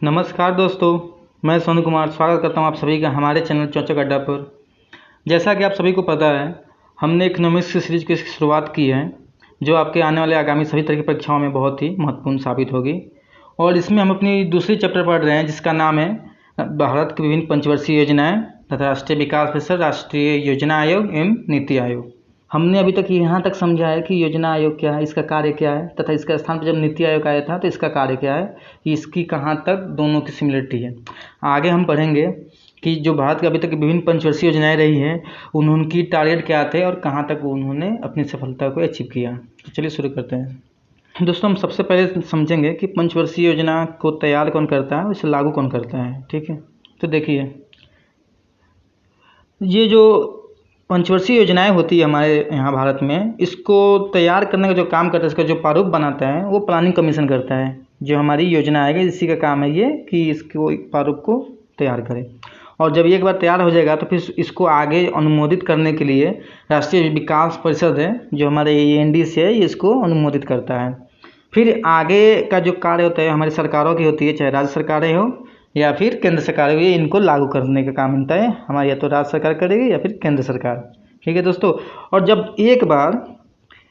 नमस्कार दोस्तों, मैं सोनू कुमार स्वागत करता हूं आप सभी का हमारे चैनल चौचक अड्डा पर। जैसा कि आप सभी को पता है, हमने इकोनॉमिक्स की सीरीज की शुरुआत की है, जो आपके आने वाले आगामी सभी तरह की परीक्षाओं में बहुत ही महत्वपूर्ण साबित होगी। और इसमें हम अपनी दूसरी चैप्टर पढ़ रहे हैं, जिसका नाम है भारत की विभिन्न पंचवर्षीय योजनाएं तथा राष्ट्रीय विकास परिषद, राष्ट्रीय योजना आयोग एवं नीति आयोग। हमने अभी तक यहाँ तक समझा है कि योजना आयोग क्या है, इसका कार्य क्या है, तथा इसका स्थान पर जब नीति आयोग आया था तो इसका कार्य क्या है, इसकी कहाँ तक दोनों की सिमिलरिटी है। आगे हम पढ़ेंगे कि जो भारत की अभी तक विभिन्न पंचवर्षीय योजनाएं रही हैं, उनकी टारगेट क्या थे और कहाँ तक उन्होंने अपनी सफलता को अचीव किया। तो चलिए शुरू करते हैं। दोस्तों, हम सबसे पहले समझेंगे कि पंचवर्षीय योजना को तैयार कौन करता है और इसे लागू कौन करता है। ठीक है, तो देखिए, ये जो पंचवर्षीय योजनाएं होती है हमारे यहाँ भारत में, इसको तैयार करने का जो काम करता है, इसका जो प्रारूप बनाता है वो प्लानिंग कमीशन करता है। जो हमारी योजना आएगी, इसी का काम है ये कि इसको प्रारूप को तैयार करे। और जब एक बार तैयार हो जाएगा तो फिर इसको आगे अनुमोदित करने के लिए राष्ट्रीय विकास परिषद है, जो हमारे एनडीसी है, इसको अनुमोदित करता है। फिर आगे का जो कार्य होता है हमारी सरकारों की होती है, चाहे राज्य सरकारें हो या फिर केंद्र सरकार हुई, इनको लागू करने का काम मिलता है हमारी, या तो राज्य सरकार करेगी या फिर केंद्र सरकार। ठीक है दोस्तों, और जब एक बार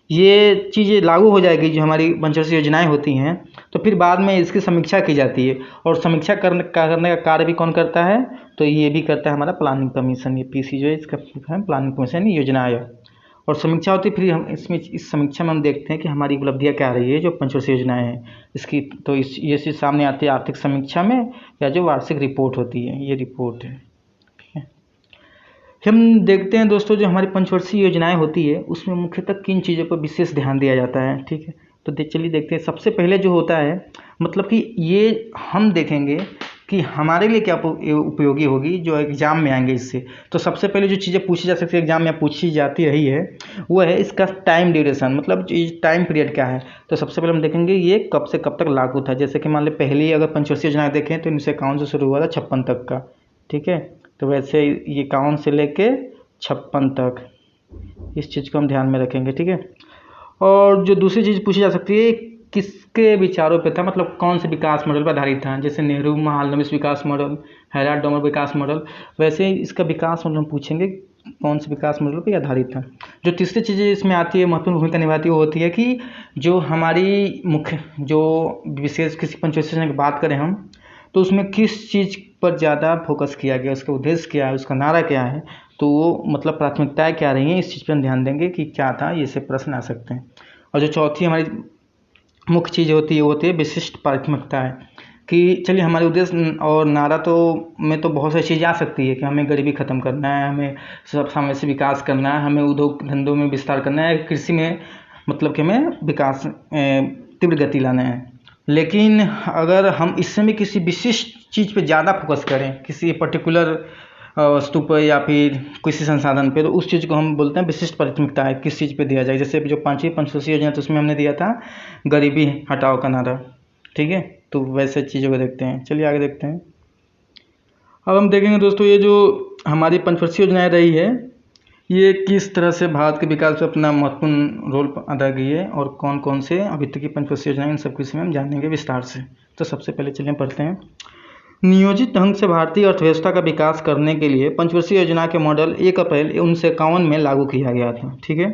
ये चीज़ें लागू हो जाएगी, जो हमारी पंचवर्षीय योजनाएं होती हैं, तो फिर बाद में इसकी समीक्षा की जाती है। और समीक्षा करने का कार्य भी कौन करता है, तो ये भी करता है हमारा प्लानिंग कमीशन। ये पीसी जो है, इसका प्लानिंग कमीशन, योजना आयोग। और समीक्षा होती है, फिर हम इस समीक्षा में हम देखते हैं कि हमारी उपलब्धियाँ क्या रही है जो पंचवर्षीय योजनाएं हैं इसकी। तो ये चीज़ सामने आती है आर्थिक समीक्षा में, या जो वार्षिक रिपोर्ट होती है, ये रिपोर्ट है। ठीक है, हम देखते हैं दोस्तों, जो हमारी पंचवर्षीय योजनाएं होती है उसमें मुख्यतः किन चीज़ों पर विशेष ध्यान दिया जाता है। ठीक है, तो चलिए देखते हैं। सबसे पहले जो होता है, मतलब कि ये हम देखेंगे कि हमारे लिए क्या उपयोगी होगी, जो एग्ज़ाम में आएंगे इससे। तो सबसे पहले जो चीज़ें पूछी जा सकती है एग्ज़ाम में, पूछी जाती रही है, वो है इसका टाइम ड्यूरेशन, मतलब टाइम पीरियड क्या है। तो सबसे पहले हम देखेंगे ये कब से कब तक लागू था। जैसे कि मान लें पहली अगर पंचवर्षीय योजना देखें तो 1951 से शुरू हुआ था 56 तक का। ठीक है, तो वैसे ये 51 से लेके 56 तक, इस चीज़ को हम ध्यान में रखेंगे। ठीक है, और जो दूसरी चीज़ पूछी जा सकती है, किसके विचारों पे था, मतलब कौन से विकास मॉडल पर आधारित था। जैसे नेहरू महालनोबिस विकास मॉडल, हैराल्ड डोमर विकास मॉडल, वैसे ही इसका विकास मॉडल हम पूछेंगे कौन से विकास मॉडल पर आधारित था। जो तीसरी चीज़ इसमें आती है, महत्वपूर्ण भूमिका निभाती है, वो होती है कि जो हमारी मुख्य, जो विशेष किसी पंचवर्षीय योजना की बात करें हम, तो उसमें किस चीज़ पर ज़्यादा फोकस किया गया, उसका उद्देश्य क्या है, उसका नारा क्या है, तो वो मतलब प्राथमिकताएँ क्या रही हैं, इस चीज़ पर हम ध्यान देंगे कि क्या था, ये से प्रश्न आ सकते हैं। और जो चौथी हमारी मुख्य चीज़ होती है वो होती है विशिष्ट प्राथमिकताएँ, कि चलिए हमारे उद्देश्य और नारा तो में तो बहुत सारी चीज़ें आ सकती है कि हमें गरीबी ख़त्म करना है, हमें सब सामवेशी विकास करना है, हमें उद्योग धंधों में विस्तार करना है, कृषि में मतलब कि हमें विकास तीव्र गति लाना है। लेकिन अगर हम इससे भी किसी विशिष्ट चीज़ पे ज़्यादा फोकस करें, किसी पर्टिकुलर वस्तु पर या फिर किसी संसाधन पे, तो उस चीज़ को हम बोलते हैं विशिष्ट प्राथमिकता है, किस चीज़ पे दिया जाए। जैसे जो 5वीं पंचवर्षीय योजना तो उसमें हमने दिया था गरीबी हटाओ का नारा। ठीक है, तो वैसे चीज़ों को देखते हैं। चलिए आगे देखते हैं। अब हम देखेंगे दोस्तों, ये जो हमारी पंचवर्षीय योजनाएं रही है, ये किस तरह से भारत के विकास में अपना महत्वपूर्ण रोल अदा की है, और कौन कौन से अभी तक की पंचवर्षीय योजनाएं, इन सब के विषय में हम जानेंगे विस्तार से। तो सबसे पहले चलिए पढ़ते हैं। नियोजित ढंग से भारतीय अर्थव्यवस्था का विकास करने के लिए पंचवर्षीय योजना के मॉडल 1 अप्रैल 1951 में लागू किया गया था। ठीक है,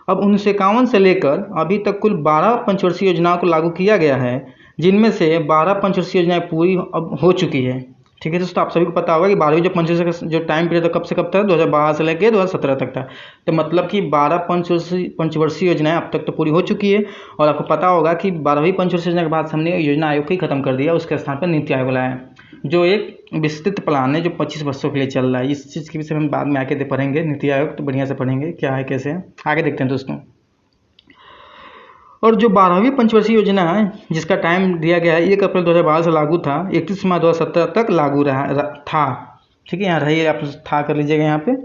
अब 1951 से लेकर अभी तक कुल 12 पंचवर्षीय योजनाओं को लागू किया गया है, जिनमें से 12 पंचवर्षीय योजनाएं पूरी अब हो चुकी है। ठीक है दोस्तों, आप सभी को पता होगा कि 12वीं जो पंचवर्षीय का जो टाइम पीरियड था कब से कब तक, 2012 से लेकर 2017 तक था। तो मतलब कि 12 पंचवर्षीय योजनाएं अब तक तो पूरी हो चुकी है। और आपको पता होगा कि 12वीं पंचवर्षीय योजना के बाद हमने योजना आयोग को ही खत्म कर दिया, उसके स्थान पर नीति आयोग लाया, जो एक विस्तृत प्लान है जो 25 वर्षों के लिए चल रहा है। इस चीज़ के विषय में हम बाद में आके पढ़ेंगे, नीति आयोग तो बढ़िया से पढ़ेंगे क्या है कैसे है। आगे देखते हैं दोस्तों। और जो 12वीं पंचवर्षीय योजना है, जिसका टाइम दिया गया है 1 अप्रैल 2012 से लागू था, 31 मार्च 2017 तक लागू था। ठीक है, यहाँ रहिए, आप था कर लीजिएगा यहाँ पे।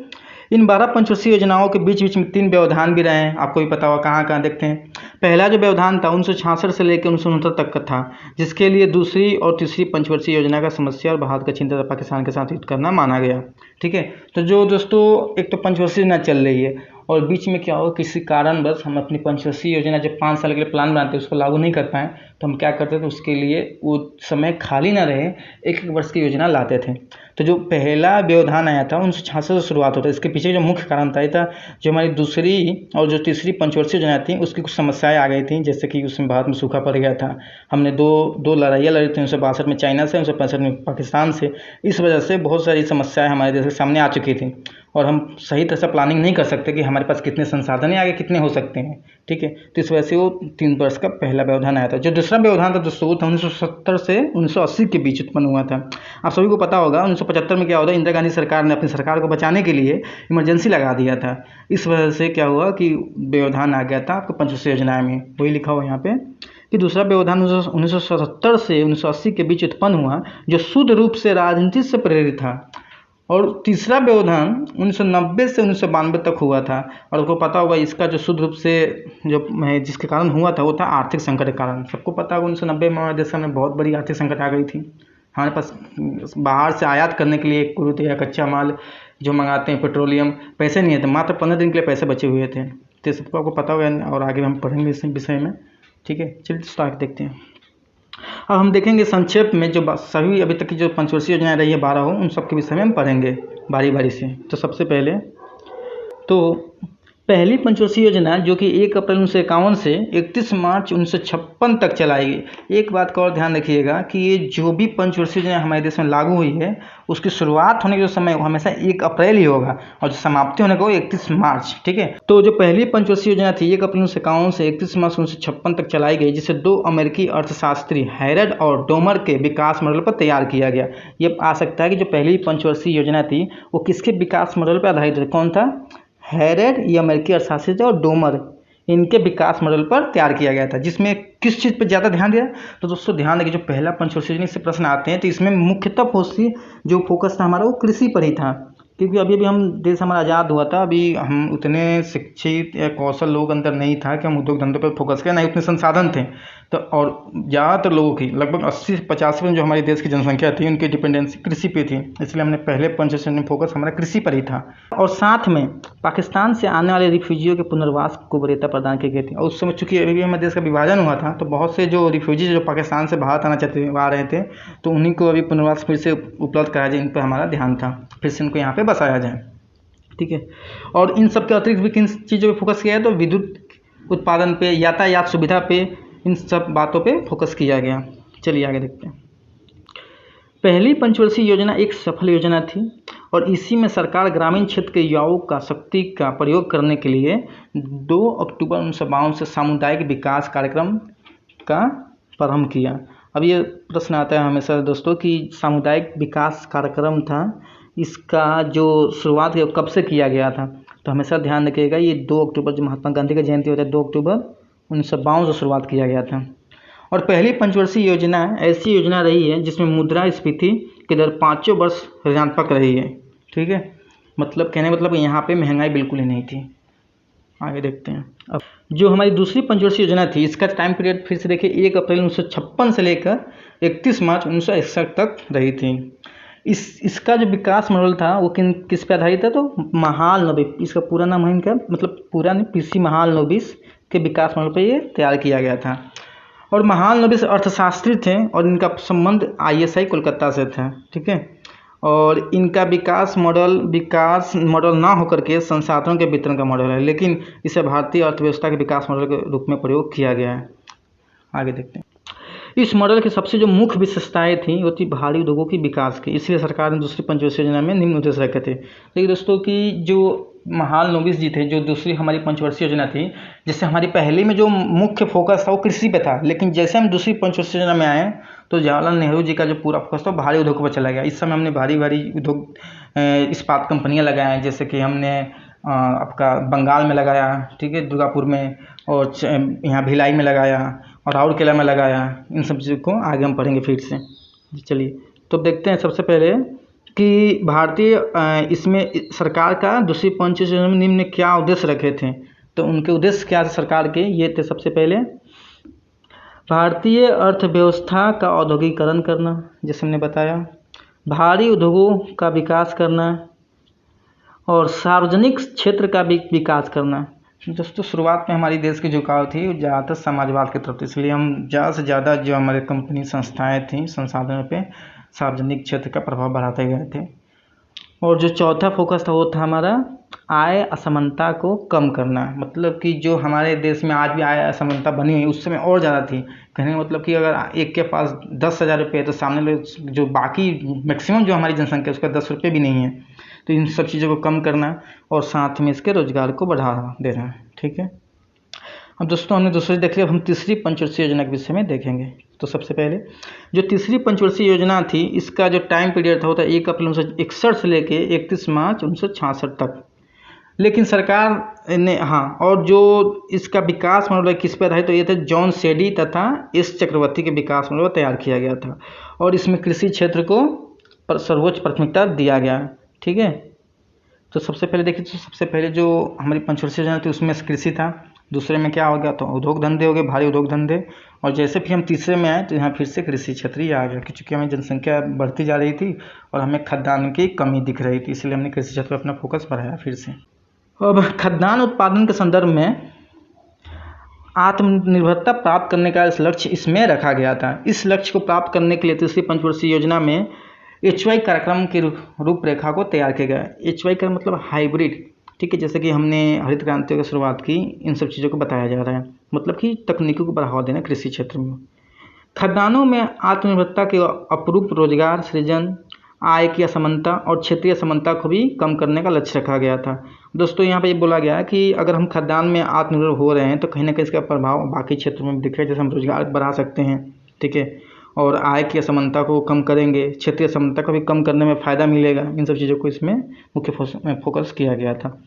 इन 12 पंचवर्षीय योजनाओं के बीच बीच में 3 व्यवधान भी रहे हैं, आपको भी पता होगा कहाँ कहाँ देखते हैं। पहला जो व्यवधान था 1966 से लेकर 1969 तक का था, जिसके लिए दूसरी और तीसरी पंचवर्षीय योजना का समस्या और भारत का चिंता पाकिस्तान के साथ युद्ध करना माना गया। ठीक है, तो जो दोस्तों एक तो पंचवर्षीय योजना चल रही है और बीच में क्या हो, किसी कारणवश हम अपनी पंचवर्षीय योजना जो 5 साल के लिए प्लान बनाते हैं उसको लागू नहीं कर पाएँ, तो हम क्या करते थे, उसके लिए वो समय खाली ना रहे, एक एक वर्ष की योजना लाते थे। तो जो पहला व्यवधान आया था 1966 से शुरुआत होता है। इसके पीछे जो मुख्य कारण था ये था, जो हमारी दूसरी और जो तीसरी पंचवर्षीय योजना थी उसकी कुछ समस्याएं आ गई थी, जैसे कि उसमें भारत में सूखा पड़ गया था। हमने दो लड़ाइयाँ लड़ी थी 1962 में चाइना से, 1965 में पाकिस्तान से। इस वजह से बहुत सारी समस्याएं हमारे देश के सामने आ चुकी थी और हम सही तरह से प्लानिंग नहीं कर सकते कि हमारे पास कितने संसाधन हैं, आगे कितने हो सकते हैं। ठीक है, तो इस वजह से वो 3 वर्ष का पहला व्यवधान आया था। जो दूसरा व्यवधान था दोस्तों, वो था 1970 से 1980 के बीच उत्पन्न हुआ था। आप सभी को पता होगा 1975 में क्या होता है, इंदिरा गांधी सरकार ने अपनी सरकार को बचाने के लिए इमरजेंसी लगा दिया था। इस वजह से क्या हुआ कि व्यवधान आ गया था आपको पंचवर्षीय योजना में। वही लिखा हुआ यहाँ पे कि दूसरा व्यवधान 1970 से 1980 के बीच उत्पन्न हुआ, जो शुद्ध रूप से राजनीति से प्रेरित था। और तीसरा व्यवधान 1990 से 1992 तक हुआ था। और आपको पता होगा इसका जो शुद्ध रूप से जो जिसके कारण हुआ था वो था आर्थिक संकट के कारण। सबको पता होगा 1990 में हमारे देश में बहुत बड़ी आर्थिक संकट आ गई थी। हमारे पास बाहर से आयात करने के लिए क्रूड या कच्चा माल जो मंगाते हैं पेट्रोलियम, पैसे नहीं थे, मात्र 15 दिन के लिए पैसे बचे हुए थे। तो सबको आपको पता होगा और आगे हम पढ़ेंगे इस विषय में। ठीक है, चलिए स्टार्ट देखते हैं। अब हम देखेंगे संक्षेप में जो सभी अभी तक की जो पंचवर्षीय योजनाएं रही है 12 हो, उन सब के विषय में हम पढ़ेंगे बारी बारी से। तो सबसे पहले तो पहली पंचवर्षीय योजना जो कि 1 अप्रैल 1951 से 31 मार्च 1956 तक चलाई गई। एक बात का और ध्यान रखिएगा कि ये जो भी पंचवर्षीय योजना हमारे देश में लागू हुई है उसकी शुरुआत होने का जो समय वो हमेशा 1 अप्रैल ही होगा और जो समाप्ति होने का वो 31 मार्च। ठीक है, तो जो पहली पंचवर्षीय योजना थी 1 अप्रैल 1951 से 31 मार्च 1956 तक चलाई गई, जिसे 2 अमेरिकी अर्थशास्त्री हैरड और डोमर के विकास मॉडल पर तैयार किया गया। ये आ सकता है कि जो पहली पंचवर्षीय योजना थी वो किसके विकास मॉडल पर आधारित है, कौन था, हैरड, ये अमेरिकी अर्थशास्त्री थे, और डोमर, इनके विकास मॉडल पर तैयार किया गया था। जिसमें किस चीज़ पर ज़्यादा ध्यान दिया, तो दोस्तों ध्यान दें कि जो पहला पंचवर्षीय योजना से प्रश्न आते हैं तो इसमें मुख्यतः जो फोकस था हमारा वो कृषि पर ही था। क्योंकि अभी हम देश हमारा आज़ाद हुआ था, अभी हम उतने शिक्षित या कौशल लोग अंदर नहीं था कि हम उद्योग धंधे पर फोकस करें, ना उतने संसाधन थे। तो और ज़्यादातर लोगों की लगभग 80 से 50% जो हमारे देश की जनसंख्या थी उनकी डिपेंडेंसी कृषि पे थी, इसलिए हमने पहले पंचवर्षीय में फोकस हमारा कृषि पर ही था। और साथ में पाकिस्तान से आने वाले रिफ्यूजियों के पुनर्वास को वरीयता प्रदान की गई थी। और उस समय चूँकि अभी हमारे देश का विभाजन हुआ था तो बहुत से जो रिफ्यूजी जो पाकिस्तान से भारत आना चाहते आ रहे थे तो उन्हीं को अभी पुनर्वास फिर से उपलब्ध कराया जाए, इन पर हमारा ध्यान था, फिर से इनको यहाँ पर बसाया जाए। ठीक है, और इन सब के अतिरिक्त भी किन चीज़ों पे फोकस किया है, तो विद्युत उत्पादन पे, यातायात सुविधा पे, इन सब बातों पे फोकस किया गया। चलिए आगे देखते हैं। पहली पंचवर्षीय योजना एक सफल योजना थी और इसी में सरकार ग्रामीण क्षेत्र के युवाओं का शक्ति का प्रयोग करने के लिए 2 अक्टूबर 1952 से सामुदायिक विकास कार्यक्रम का प्रारंभ किया। अब ये प्रश्न आता है हमेशा दोस्तों कि सामुदायिक विकास कार्यक्रम था, इसका जो शुरुआत है कब से किया गया था, तो हमेशा ध्यान रखिएगा ये 2 अक्टूबर जो महात्मा गांधी का जयंती होता है 2 अक्टूबर 1952 से शुरुआत किया गया था। और पहली पंचवर्षीय योजना ऐसी योजना रही है जिसमें मुद्रास्फीति की दर 5 वर्ष ऋणात्मक रही है। ठीक है, मतलब कहने मतलब यहाँ पे महंगाई बिल्कुल ही नहीं थी। आगे देखते हैं। अब जो हमारी दूसरी पंचवर्षीय योजना थी इसका टाइम पीरियड फिर से देखिए 1 अप्रैल 1956 से लेकर 31 मार्च 1961 तक रही थी। इसका जो विकास मॉडल था वो किस पे आधारित है, तो महालनोबिस, इसका पूरा नाम है इनका, मतलब पूरा नहीं, पीसी महालनोबिस के विकास मॉडल पे ये तैयार किया गया था। और महालनोबिस अर्थशास्त्री थे और इनका संबंध ISI कोलकाता से था। ठीक है, और इनका विकास मॉडल ना होकर के संसाधनों के वितरण का मॉडल है, लेकिन इसे भारतीय अर्थव्यवस्था के विकास मॉडल के रूप में प्रयोग किया गया है। आगे देखते हैं। इस मॉडल की सबसे जो मुख्य विशेषताएं थी वो थी भारी उद्योगों की विकास की, इसलिए सरकार ने दूसरी पंचवर्षीय योजना में निम्न उद्देश्य रखे थे। देखिए दोस्तों कि जो महालनोबिस जी थे, जो दूसरी हमारी पंचवर्षीय योजना थी, जिससे हमारी पहली में जो मुख्य फोकस था वो कृषि पे था, लेकिन जैसे हम दूसरी पंचवर्षीय योजना में आए तो जवाहरलाल नेहरू जी का जो पूरा फोकस था भारी उद्योगों पर चला गया। इस समय हमने भारी उद्योग इस्पात कंपनियाँ लगाए, जैसे कि हमने आपका बंगाल में लगाया, ठीक है, दुर्गापुर में, और यहाँ भिलाई में लगाया और राउरकेला में लगाया। इन सब चीज़ों को आगे हम पढ़ेंगे फिर से। चलिए तो देखते हैं सबसे पहले कि भारतीय इसमें सरकार का दूसरी पंचवर्षीय योजना में निम्न क्या उद्देश्य रखे थे, तो उनके उद्देश्य क्या थे सरकार के, ये थे सबसे पहले भारतीय अर्थव्यवस्था का औद्योगिकरण करना, जैसे हमने बताया, भारी उद्योगों का विकास करना और सार्वजनिक क्षेत्र का भी विकास करना। दोस्तों शुरुआत में हमारी देश की झुकाव थी वो ज़्यादातर समाजवाद की तरफ थी, इसलिए हम ज़्यादा से ज़्यादा जो हमारे कंपनी संस्थाएं थी संसाधनों पे सार्वजनिक क्षेत्र का प्रभाव बढ़ाते गए थे। और जो चौथा फोकस था वो था हमारा आय असमानता को कम करना। मतलब कि जो हमारे देश में आज भी आय असमानता बनी हुई उस समय और ज़्यादा थी। कहने का मतलब कि अगर एक के पास 10,000 रुपये है तो सामने लोग जो बाकी मैक्सिमम जो हमारी जनसंख्या है उसका 10 रुपये भी नहीं है। तो इन सब चीज़ों को कम करना और साथ में इसके रोजगार को बढ़ावा देना। ठीक है, अब दोस्तों हमने दूसरी देख लिया, अब हम तीसरी पंचवर्षीय योजना के विषय में देखेंगे। तो सबसे पहले जो तीसरी पंचवर्षीय योजना थी इसका जो टाइम पीरियड था वो था 1 अप्रैल 1961 से लेके 31 मार्च 1966 तक। लेकिन सरकार ने और जो इसका विकास मतलब किस पर आधारित तो ये थे जॉन सेडी तथा एस चक्रवर्ती के विकास मतलब तैयार किया गया था। और इसमें कृषि क्षेत्र को सर्वोच्च प्राथमिकता दिया गया। ठीक है, तो सबसे पहले देखिए, तो सबसे पहले जो हमारी पंचवर्षीय योजना थी उसमें कृषि था, दूसरे में क्या हो गया तो उद्योग धंधे हो गए, भारी उद्योग धंधे। और जैसे फिर हम तीसरे में आए तो यहाँ फिर से कृषि क्षेत्र ही आ गया, क्योंकि हमें जनसंख्या बढ़ती जा रही थी और हमें खाद्यान्न की कमी दिख रही थी, इसलिए हमने कृषि क्षेत्र पर अपना फोकस बढ़ाया फिर से। अब खाद्यान्न उत्पादन के संदर्भ में आत्मनिर्भरता प्राप्त करने का इस लक्ष्य इसमें रखा गया था। इस लक्ष्य को प्राप्त करने के लिए तीसरी पंचवर्षीय योजना में HY कार्यक्रम की रूपरेखा को तैयार किया गया। HY का मतलब हाइब्रिड। ठीक है, जैसे कि हमने हरित क्रांति की शुरुआत की, इन सब चीज़ों को बताया जा रहा है, मतलब कि तकनीकों को बढ़ावा देना कृषि क्षेत्र में। खाद्यान्नों में आत्मनिर्भरता के अपरूप रोजगार सृजन, आय की असमानता और क्षेत्रीय असमानता को भी कम करने का लक्ष्य रखा गया था। दोस्तों यहाँ पे ये बोला गया है कि अगर हम खाद्यान्न में आत्मनिर्भर हो रहे हैं तो कहीं ना कहीं इसका प्रभाव बाकी क्षेत्रों में भी दिख रहा है, जैसे हम रोजगार बढ़ा सकते हैं। ठीक है, और आय की असमानता को कम करेंगे, क्षेत्रीय असमानता को भी कम करने में फ़ायदा मिलेगा। इन सब चीज़ों को इसमें मुख्य फोकस किया गया था।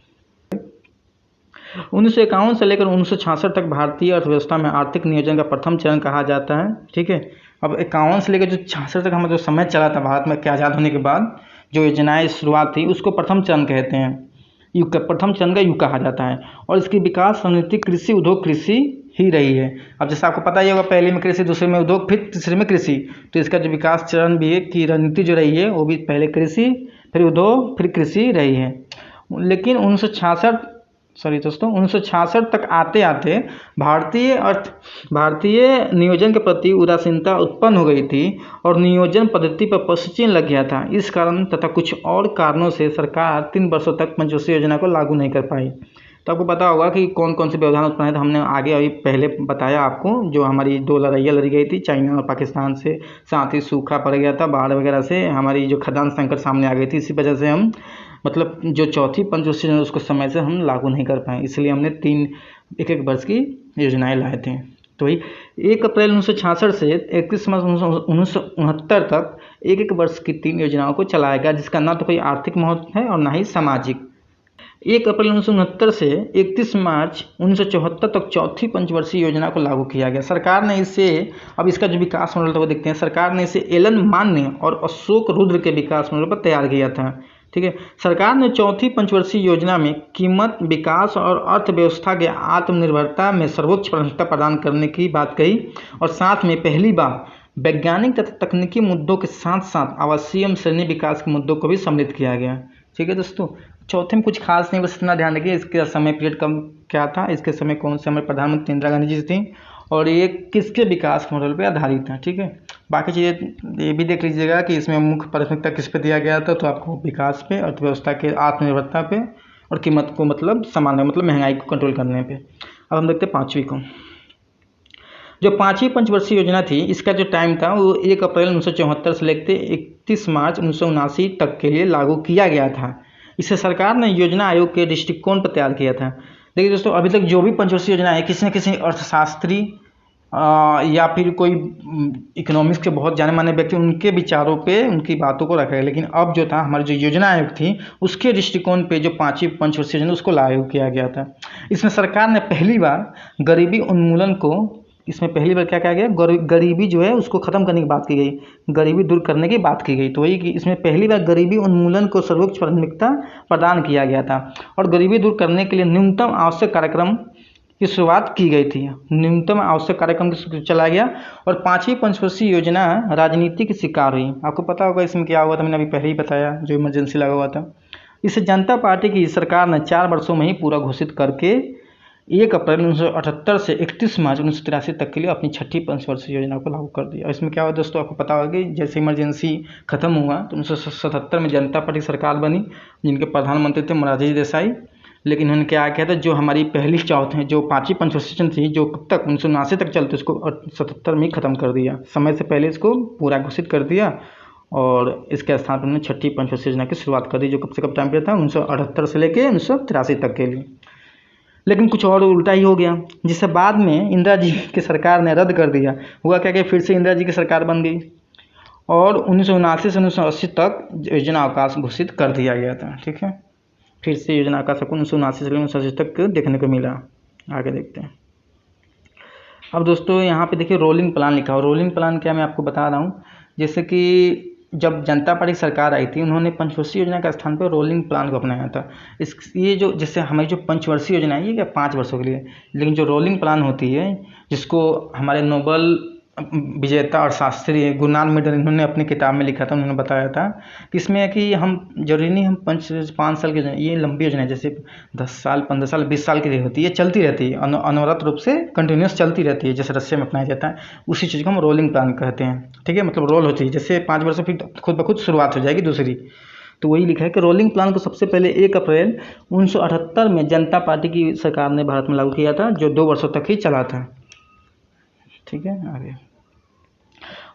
1951 से लेकर 1966 तक भारतीय अर्थव्यवस्था में आर्थिक नियोजन का प्रथम चरण कहा जाता है। ठीक है, अब 51 से लेकर जो 66 तक हमारा जो समय चला था भारत में के आज़ाद होने के बाद जो योजनाएं शुरुआत थी उसको प्रथम चरण कहते हैं, युग का प्रथम चरण का युग कहा जाता है। और इसकी विकास रणनीति कृषि उद्योग कृषि ही रही है। अब जैसे आपको पता ही होगा, पहले में कृषि, दूसरे में उद्योग, फिर तीसरे में कृषि। तो इसका जो विकास चरण भी है कि रणनीति जो रही है वो भी पहले कृषि, फिर उद्योग, फिर कृषि रही है। लेकिन 1966 तक आते आते भारतीय नियोजन के प्रति उदासीनता उत्पन्न हो गई थी और नियोजन पद्धति पर प्रश्नचिन्ह लग गया था। इस कारण तथा कुछ और कारणों से सरकार 3 वर्षों तक पंचवर्षीय योजना को लागू नहीं कर पाई। तो आपको पता होगा कि कौन कौन से व्यवधान उत्पन्न है, तो हमने आगे अभी पहले बताया आपको, जो हमारी 2 लड़ाइयाँ लड़ी गई थी चाइना और पाकिस्तान से, साथ ही सूखा पड़ गया था, बाढ़ वगैरह से हमारी जो खाद्यान्न संकट सामने आ गई थी। इसी वजह से हम मतलब जो चौथी पंचवर्षीय योजना उसको समय से हम लागू नहीं कर पाए, इसलिए हमने 3 एक वर्ष की योजनाएं लाए थे। तो वही 1 अप्रैल 1966 से 31 मार्च 1969 तक एक वर्ष की 3 योजनाओं को चलाया गया, जिसका ना तो कोई आर्थिक महत्व है और ना ही सामाजिक। 1 अप्रैल 1969 से 31 मार्च 1974 तक चौथी पंचवर्षीय योजना को लागू किया गया। सरकार ने इसे, अब इसका जो विकास मॉडल था वो देखते हैं, सरकार ने इसे एलन मान्य और अशोक रुद्र के विकास मॉडल पर तैयार किया था। ठीक है, सरकार ने चौथी पंचवर्षीय योजना में कीमत, विकास और अर्थव्यवस्था के आत्मनिर्भरता में सर्वोच्च प्राथमिकता प्रदान करने की बात कही और साथ में पहली बार वैज्ञानिक तथा तकनीकी मुद्दों के साथ साथ आवासीय श्रेणी विकास के मुद्दों को भी सम्मिलित किया गया। ठीक है दोस्तों, चौथे में कुछ खास नहीं, बस इतना ध्यान रखिए इसके समय पीरियड कम क्या था, इसके समय कौन से हमारे प्रधानमंत्री इंदिरा गांधी जी थी और ये किसके विकास मॉडल पे आधारित था। ठीक है, बाकी चीज़ें ये भी देख लीजिएगा कि इसमें मुख्य प्राथमिकता किस पे दिया गया था, तो आपको विकास पे, अर्थव्यवस्था के आत्मनिर्भरता पे और कीमत को मतलब सामान्य मतलब महंगाई को कंट्रोल करने पे। अब हम देखते हैं 5वीं को। जो 5वीं पंचवर्षीय योजना थी इसका जो टाइम था वो 1 अप्रैल 1974 से लेकर 31 मार्च 1979 तक के लिए लागू किया गया था। इसे सरकार ने योजना आयोग के दृष्टिकोण पर तैयार किया था। देखिए दोस्तों, अभी तक जो भी पंचवर्षीय योजना है किसी न किसी अर्थशास्त्री या फिर कोई इकोनॉमिक्स के बहुत जाने माने व्यक्ति उनके विचारों पे उनकी बातों को रखा है, लेकिन अब जो था हमारी जो योजना आयोग थी उसके दृष्टिकोण पे जो 5वीं पंचवर्षीय योजना उसको लागू किया गया था। इसमें सरकार ने पहली बार गरीबी उन्मूलन को, इसमें पहली बार क्या कहा गया, गरीबी जो है उसको ख़त्म करने की बात की गई, गरीबी दूर करने की बात की गई। तो वही कि इसमें पहली बार गरीबी उन्मूलन को सर्वोच्च प्राथमिकता प्रदान किया गया था और गरीबी दूर करने के लिए न्यूनतम आवश्यक कार्यक्रम की शुरुआत की गई थी। न्यूनतम आवश्यक कार्यक्रम चलाया गया और 5वीं पंचवर्षीय योजना राजनीति की शिकार हुई। आपको पता होगा इसमें क्या हुआ था, मैंने अभी पहले ही बताया, जो इमरजेंसी लगा हुआ था। इसे जनता पार्टी की सरकार ने 4 वर्षों में ही पूरा घोषित करके 1 अप्रैल 1978 से 31 मार्च 1983 तक के लिए अपनी छठी पंचवर्षीय योजना को लागू कर दिया। इसमें क्या हुआ दोस्तों, आपको पता होगा कि जैसे इमरजेंसी खत्म हुआ तो 1977 में जनता पार्टी सरकार बनी, जिनके प्रधानमंत्री थे मोरारजी देसाई। लेकिन उन्होंने क्या किया था, जो हमारी पहली जो 5वीं पंचवर्षीय योजना थी, जो कब तक 1979 तक चलती, उसको 77 में ही खत्म कर दिया। समय से पहले इसको पूरा घोषित कर दिया और इसके स्थान पर उन्होंने छठी पंचवर्षीय योजना की शुरुआत कर दी, जो कब से कब टाइम पीरियड था, 1978 से लेकर 1983 तक के लिए। लेकिन कुछ और उल्टा ही हो गया, जिससे बाद में इंदिरा जी की सरकार ने रद्द कर दिया। हुआ क्या कि फिर से इंदिरा जी की सरकार बन गई और 1979 से 1980 तक योजना अवकाश घोषित कर दिया गया था। ठीक है, फिर से योजना अवकाश आपको 1979 से 1980 तक देखने को मिला। आगे देखते हैं। अब दोस्तों यहाँ पे देखिए रोलिंग प्लान लिखा हो। रोलिंग प्लान क्या, मैं आपको बता रहा हूँ। जैसे कि जब जनता पार्टी सरकार आई थी, उन्होंने पंचवर्षीय योजना के स्थान पर रोलिंग प्लान को अपनाया था। ये जो जैसे हमारी जो पंचवर्षीय योजना है ये क्या 5 वर्षों के लिए, लेकिन जो रोलिंग प्लान होती है, जिसको हमारे नोबल विजेता और शास्त्री गुरनाम मेडल इन्होंने अपनी किताब में लिखा था, उन्होंने बताया था कि इसमें कि हम जरूरी नहीं हम 5 साल की योजना, ये लंबी योजना है, जैसे 10 साल 15 साल 20 साल की लिए होती है, चलती रहती है, अनवरत रूप से कंटिन्यूस चलती रहती है, जैसे रशिया में अपनाया जाता है। उसी चीज़ को हम रोलिंग प्लान कहते हैं। ठीक है, मतलब रोल होती है, जैसे 5 वर्ष फिर खुद ब खुद शुरुआत हो जाएगी दूसरी। तो वही लिखा है कि रोलिंग प्लान को सबसे पहले 1 अप्रैल 1978 में जनता पार्टी की सरकार ने भारत में लागू किया था, जो 2 वर्षों तक ही चला था। ठीक है, आगे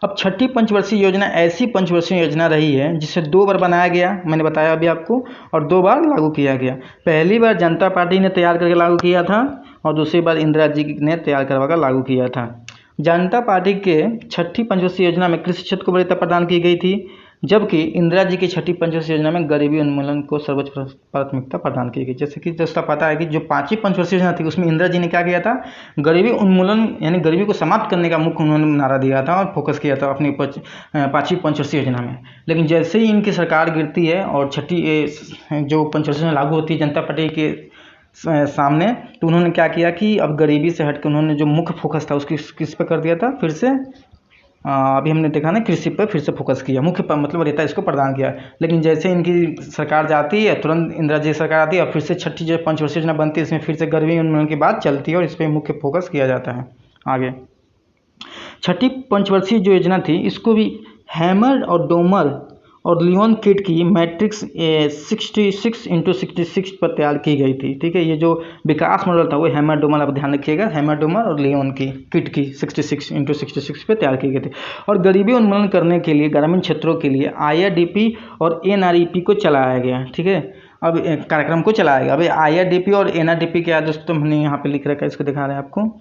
अब छठी पंचवर्षीय योजना ऐसी पंचवर्षीय योजना रही है जिसे 2 बार बनाया गया, मैंने बताया अभी आपको, और 2 बार लागू किया गया। पहली बार जनता पार्टी ने तैयार करके लागू किया था और दूसरी बार इंदिरा जी ने तैयार करवाकर लागू किया था। जनता पार्टी के छठी पंचवर्षीय योजना में कृषि क्षेत्र को वरीयता प्रदान की गई थी, जबकि इंदिरा जी की छठी पंचवर्षीय योजना में गरीबी उन्मूलन को सर्वोच्च प्राथमिकता प्रदान की गई। जैसे कि दोस्तों पता है कि जो 5वीं पंचवर्षीय योजना थी उसमें इंदिरा जी ने क्या किया था, गरीबी उन्मूलन यानी गरीबी को समाप्त करने का मुख्य उन्होंने नारा दिया था और फोकस किया था अपनी 5वीं पंचवर्षीय योजना में। लेकिन जैसे ही इनकी सरकार गिरती है और छठी जो पंचवर्षीय योजना लागू होती है जनता पार्टी के सामने, तो उन्होंने क्या किया कि अब गरीबी से हटकर उन्होंने जो मुख्य फोकस था उसकी किस पर कर दिया था, फिर से अभी हमने देखा ना, कृषि पर फिर से फोकस किया, मुख्य मतलब वरीयता इसको प्रदान किया। लेकिन जैसे इनकी सरकार जाती है तुरंत इंदिरा जी सरकार आती है और फिर से छठी जो पंचवर्षीय योजना बनती है इसमें फिर से गरीबी उन्मूलन की बात चलती है और इस पर मुख्य फोकस किया जाता है। आगे छठी पंचवर्षीय जो योजना थी इसको भी हैमर और डोमर और लियोन किट की मैट्रिक्स 66x66 पर तैयार की गई थी। ठीक है, ये जो विकास मॉडल था वो हैमर डोमर, आप ध्यान रखिएगा, हैमर डोमर और लियोन की किट की 66x66 पर तैयार की गई थी। और गरीबी उन्मूलन करने के लिए ग्रामीण क्षेत्रों के लिए IRDP और NREP को चलाया गया। ठीक है, अब कार्यक्रम को चलाया गया। अब IRDP और NRDP क्या दोस्तों हमने यहाँ पे लिख रखा है, इसको दिखा रहे हैं आपको।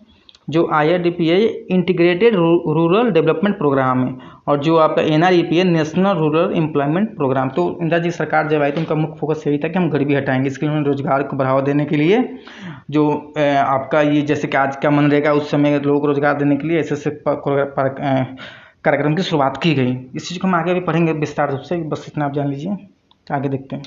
जो IRDP है इंटीग्रेटेड रूरल डेवलपमेंट प्रोग्राम है और जो आपका NREP है नेशनल रूरल एम्प्लॉयमेंट प्रोग्राम। तो इंदिरा जी सरकार जब आई तो उनका मुख्य फोकस यही था कि हम गरीबी हटाएंगे। इसके लिए उन्होंने रोजगार को बढ़ावा देने के लिए जो आपका ये जैसे कि आज का मनरेगा, उस समय लोगों को रोजगार देने के लिए ऐसे कार्यक्रम की शुरुआत की गई। इस चीज़ को हम आगे भी पढ़ेंगे विस्तार रूप से, बस इतना आप जान लीजिए। आगे देखते हैं।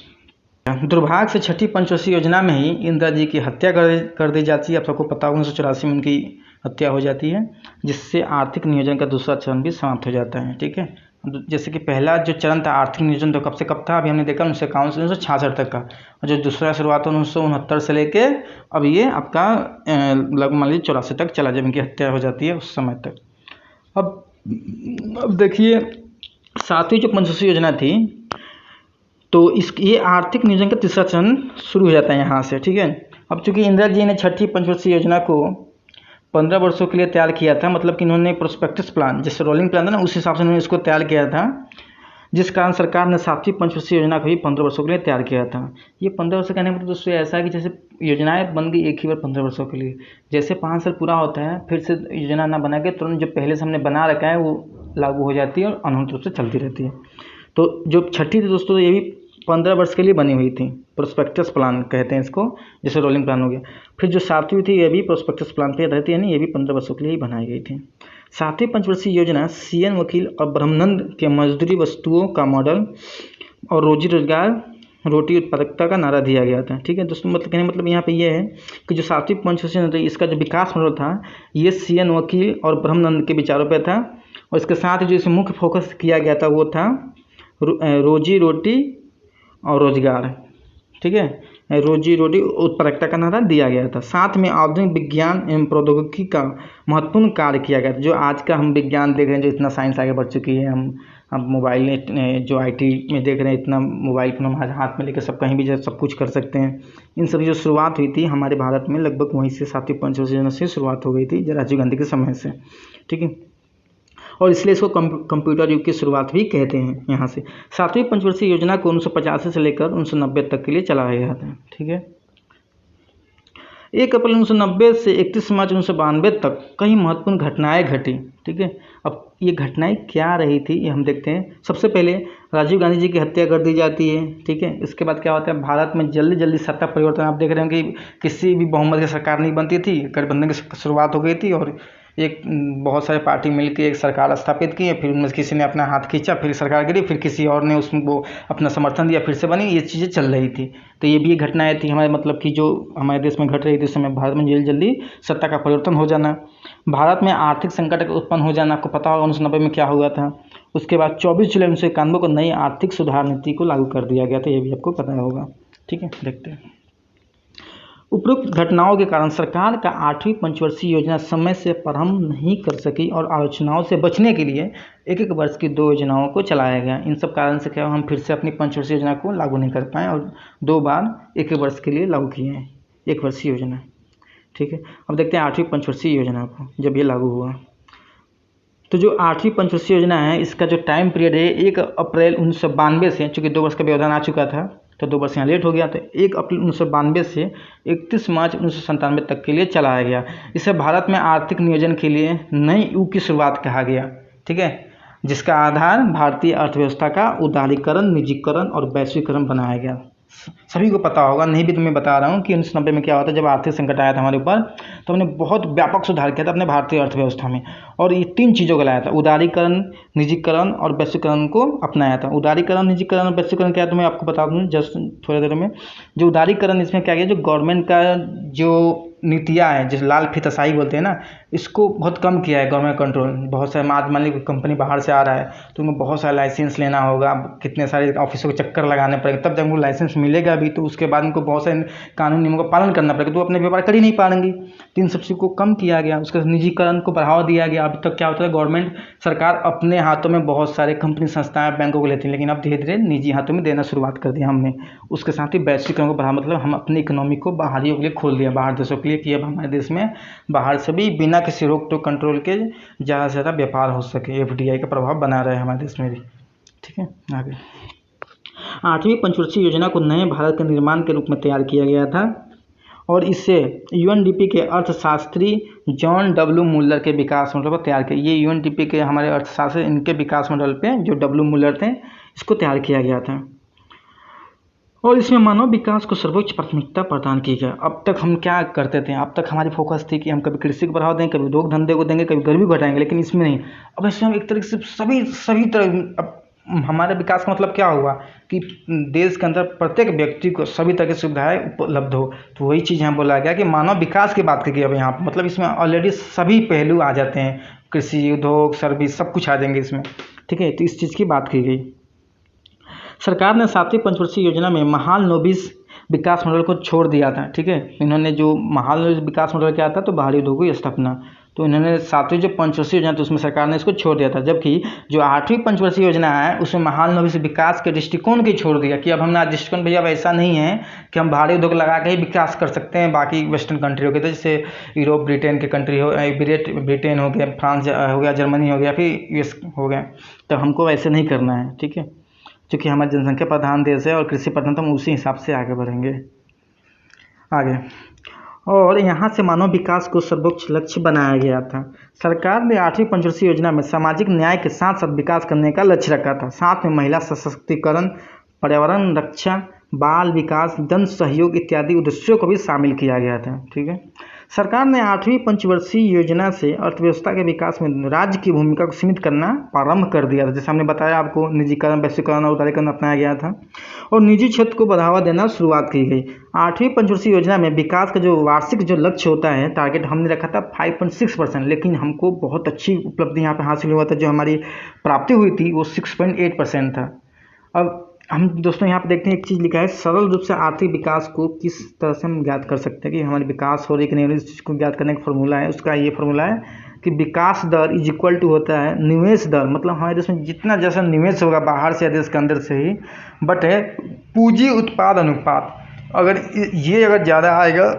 दुर्भाग्य से छठी पंचवर्षीय योजना में ही इंदिरा जी की हत्या कर दी जाती है। आप सबको पता होगा 1984 में उनकी हत्या हो जाती है, जिससे आर्थिक नियोजन का दूसरा चरण भी समाप्त हो जाता है। ठीक है, जैसे कि पहला जो चरण था आर्थिक नियोजन तो कब से कब था, अभी हमने देखा 1966 तक का, और जो दूसरा शुरुआत 1969 से लेके अब ये आपका लगभग मान लीजिए 84 तक चला, जब इनकी हत्या हो जाती है उस समय तक। अब देखिए 7वीं जो पंचवर्षीय योजना थी तो ये आर्थिक नियोजन का तीसरा चरण शुरू हो जाता है यहाँ से। ठीक है, अब चूंकि इंदिरा जी ने छठी पंचवर्षीय योजना को 15 वर्षों के लिए तैयार किया था, मतलब कि इन्होंने प्रोस्पेक्टस प्लान, जैसे रोलिंग प्लान था ना, उस हिसाब से उन्होंने इसको तैयार किया था, जिस कारण सरकार ने 7वीं पंचवर्षीय योजना को भी 15 वर्षों के लिए तैयार किया था। ये 15 वर्ष कहने मतलब दोस्तों ऐसा है कि जैसे योजनाएं बन गई एक ही बार 15 वर्षों के लिए, जैसे 5 साल पूरा होता है फिर से योजना ना बना के तुरंत जो पहले से हमने बना रखा है वो लागू हो जाती है और अनंत रूप से चलती रहती है। तो जो छठी थी दोस्तों ये भी 15 वर्ष के लिए बनी हुई थी, प्रोस्पेक्टस प्लान कहते हैं इसको, जैसे रोलिंग प्लान हो गया। फिर जो 7वीं थी ये भी प्रोस्पेक्टस प्लान पे रहती है, ये भी 15 वर्षों के लिए ही बनाई गई थी। 7वीं पंचवर्षीय योजना CN वकील और ब्रह्मानंद के मजदूरी वस्तुओं का मॉडल और रोजी रोजगार रोटी उत्पादकता का नारा दिया गया था। ठीक है दोस्तों, मतलब कहने मतलब यहाँ पे ये है कि जो 7वीं पंचवर्षीय योजना थी इसका जो विकास मॉडल था ये CN वकील और ब्रह्मानंद के विचारों पर था, और इसके साथ ही जो इसमें मुख्य फोकस किया गया था वो था रोजी रोटी और रोजगार। ठीक है, रोजी रोटी उत्पादकता का नारा दिया गया था। साथ में आधुनिक विज्ञान एवं प्रौद्योगिकी का महत्वपूर्ण कार्य किया गया था। जो आज का हम विज्ञान देख रहे हैं, जो इतना साइंस आगे बढ़ चुकी है, हम मोबाइल में जो IT में देख रहे हैं, इतना मोबाइल फोन हमारे हाथ में लेकर सब कहीं भी सब कुछ कर सकते हैं। इन सब जो शुरुआत हुई थी हमारे भारत में लगभग वहीं से 7वीं पंचवर्षीय योजना से शुरुआत हो गई थी, राजीव गांधी के समय से। ठीक है, और इसलिए इसको कंप्यूटर युग की शुरुआत भी कहते हैं। यहाँ से 7वीं पंचवर्षीय योजना को 1985 से लेकर 1990 तक के लिए चलाया गया था। ठीक है, 1 अप्रैल 1990 से 31 मार्च 1992 तक कई महत्वपूर्ण घटनाएं घटी। ठीक है, अब ये घटनाएं क्या रही थी ये हम देखते हैं। सबसे पहले राजीव गांधी जी की हत्या कर दी जाती है। ठीक है, इसके बाद क्या होता है, भारत में जल्दी जल्दी सत्ता परिवर्तन। आप देख रहे हैं कि किसी भी बहुमत की सरकार नहीं बनती थी, गठबंधन की शुरुआत हो गई थी और एक बहुत सारे पार्टी मिलकर एक सरकार स्थापित की है। फिर उनमें किसी ने अपना हाथ खींचा, फिर सरकार गिरी, फिर किसी और ने उसमें वो अपना समर्थन दिया, फिर से बनी। ये चीज़ें चल रही थी। तो ये भी घटनाएं थी हमारे, मतलब कि जो हमारे देश में घट रही थी उस समय भारत में जल्दी जल्दी सत्ता का परिवर्तन हो जाना। भारत में आर्थिक संकट उत्पन्न हो जाना, आपको पता होगा 1990 में क्या हुआ था। उसके बाद 24 जुलाई 1991 को नई आर्थिक सुधार नीति को लागू कर दिया गया था, ये भी आपको पता होगा। ठीक है, देखते हैं। उपरोक्त घटनाओं के कारण सरकार का 8वीं पंचवर्षीय योजना समय से प्रारंभ नहीं कर सकी और आलोचनाओं से बचने के लिए 1-1 वर्ष की 2 योजनाओं को चलाया गया। इन सब कारण से क्या हम फिर से अपनी पंचवर्षीय योजना को लागू नहीं कर पाए और 2 बार 1 वर्ष के लिए लागू किए हैं 1 वर्षीय योजना। ठीक है, अब देखते हैं 8वीं पंचवर्षीय योजना को। जब ये लागू हुआ तो जो 8वीं पंचवर्षीय योजना है, इसका जो टाइम पीरियड है 1 अप्रैल 1992 से, चूँकि 2 वर्ष का व्यवधान आ चुका था तो 2 वर्ष यहाँ लेट हो गया, तो 1 अप्रैल 1992 से 31 मार्च 1997 तक के लिए चलाया गया। इसे भारत में आर्थिक नियोजन के लिए नई युग की शुरुआत कहा गया। ठीक है, जिसका आधार भारतीय अर्थव्यवस्था का उदारीकरण, निजीकरण और वैश्वीकरण बनाया गया। सभी को पता होगा, नहीं भी तो मैं बता रहा हूँ कि 1990 में क्या होता है, जब आर्थिक संकट आया था हमारे ऊपर तो हमने बहुत व्यापक सुधार किया था अपने भारतीय अर्थव्यवस्था में, और ये 3 चीज़ों को लाया था, उदारीकरण, निजीकरण और वैश्वीकरण को अपनाया था। उदारीकरण, निजीकरण और वैश्वीकरण क्या है तो मैं आपको बता दूँ जस्ट थोड़ी देर में। जो उदारीकरण, इसमें क्या किया, जो गवर्नमेंट का जो नीतियाँ हैं, जिस लाल फीताशाही बोलते हैं ना, इसको बहुत कम किया है गवर्नमेंट कंट्रोल। बहुत सारे मान ली कोई कंपनी बाहर से आ रहा है तो उनको बहुत सारा लाइसेंस लेना होगा, कितने सारे ऑफिसों के चक्कर लगाने पड़ेंगे, तब जब उनको लाइसेंस मिलेगा भी तो उसके बाद उनको बहुत सारे कानून नियमों का पालन करना पड़ेगा, तो अपने व्यापार कर ही नहीं पाएंगी। तो इन सब चीज़ को कम किया गया, उसके निजीकरण को बढ़ावा दिया गया। अभी तक क्या होता है, गवर्नमेंट सरकार अपने हाथों में बहुत सारे कंपनी, संस्थाएं, बैंकों को लेती है, लेकिन अब धीरे धीरे निजी हाथों में देना शुरुआत कर दिया हमने। उसके साथ ही वैश्वीकरण को बढ़ावा, मतलब हम अपनी इकोनॉमी को बाहरियों के लिए खोल दिया, बाहर देशों के लिए, कि अब हमारे देश में बाहर से भी बिना किसी रोक टोक कंट्रोल के ज़्यादा से ज़्यादा व्यापार हो सके। FDI का प्रभाव बना रहे हमारे देश में भी। ठीक है, आगे 8वीं पंचवर्षीय योजना को नए भारत के निर्माण के रूप में तैयार किया गया था और इससे UNDP के अर्थशास्त्री जॉन W. मुलर के विकास मॉडल पर तैयार किया। ये UNDP के हमारे अर्थशास्त्री, इनके विकास मॉडल पे जो W. मुलर थे, इसको तैयार किया गया था और इसमें मानव विकास को सर्वोच्च प्राथमिकता प्रदान की गई। अब तक हम क्या करते थे, अब तक हमारी फोकस थी कि हम कभी कृषि को बढ़ावा देंगे, कभी उद्योग धंधे को देंगे, कभी गरीबी को घटाएंगे, लेकिन इसमें नहीं। अब इसमें हम एक तरीके से सभी तरह, अब हमारे विकास का मतलब क्या हुआ कि देश के अंदर प्रत्येक व्यक्ति को सभी तरह की सुविधाएं उपलब्ध हो। तो वही चीज़ यहाँ बोला गया कि मानव विकास की बात की गई। अब यहाँ पर मतलब इसमें ऑलरेडी सभी पहलू आ जाते हैं, कृषि, उद्योग, सर्विस, सब कुछ आ जाएंगे इसमें। ठीक है, तो इस चीज़ की बात की गई। सरकार ने 7वीं पंचवर्षीय योजना में महालनोबिस विकास मॉडल को छोड़ दिया था। ठीक है, इन्होंने जो महालनोबिस विकास मॉडल क्या था, तो बाहरी उद्योगों की स्थापना, तो इन्होंने 7वीं जो पंचवर्षीय योजना तो उसमें सरकार ने इसको छोड़ दिया था। जबकि जो 8वीं पंचवर्षीय योजना है उसमें महालनोबिस विकास के दृष्टिकोण को छोड़ दिया कि अब हमने दृष्टिकोण भैया अब ऐसा नहीं है कि हम बाहरी उद्योग लगा के ही विकास कर सकते हैं बाकी वेस्टर्न कंट्री हो गए, जैसे यूरोप, ब्रिटेन के कंट्री हो, ब्रिटेन हो गया, फ्रांस हो गया, जर्मनी हो गया, फिर US हो गया। तो हमको ऐसे नहीं करना है। ठीक है, क्योंकि हमारी जनसंख्या प्रधान देश है और कृषि प्रधान, तो हम उसी हिसाब से आगे बढ़ेंगे। आगे, और यहाँ से मानव विकास को सर्वोच्च लक्ष्य बनाया गया था। सरकार ने 8वीं पंचवर्षीय योजना में सामाजिक न्याय के साथ साथ विकास करने का लक्ष्य रखा था। साथ में महिला सशक्तिकरण, पर्यावरण रक्षा, बाल विकास, जन सहयोग इत्यादि उद्देश्यों को भी शामिल किया गया था। ठीक है, सरकार ने 8वीं पंचवर्षीय योजना से अर्थव्यवस्था के विकास में राज्य की भूमिका को सीमित करना प्रारंभ कर दिया था। जैसे हमने बताया आपको, निजीकरण, वैश्वीकरण और उदारीकरण अपनाया गया था और निजी क्षेत्र को बढ़ावा देना शुरुआत की गई। 8वीं पंचवर्षीय योजना में विकास का जो वार्षिक जो लक्ष्य होता है, टारगेट हमने रखा था 5.6%, लेकिन हमको बहुत अच्छी उपलब्धि यहाँ पर हासिल हुआ था। जो हमारी प्राप्ति हुई थी वो 6.8% था। अब हम दोस्तों यहाँ पे देखते हैं एक चीज़ लिखा है, सरल रूप से आर्थिक विकास को किस तरह से हम ज्ञात कर सकते हैं कि हमारे विकास हो रही है कि नहीं हो रही, इस चीज़ को ज्ञात करने का फॉर्मूला है। उसका ये फॉर्मूला है कि विकास दर इज इक्वल टू होता है निवेश दर, मतलब हमारे देश में जितना जैसा निवेश होगा बाहर से या देश के अंदर से ही, बट है पूंजी उत्पाद अनुपात। अगर ये अगर ज़्यादा आएगा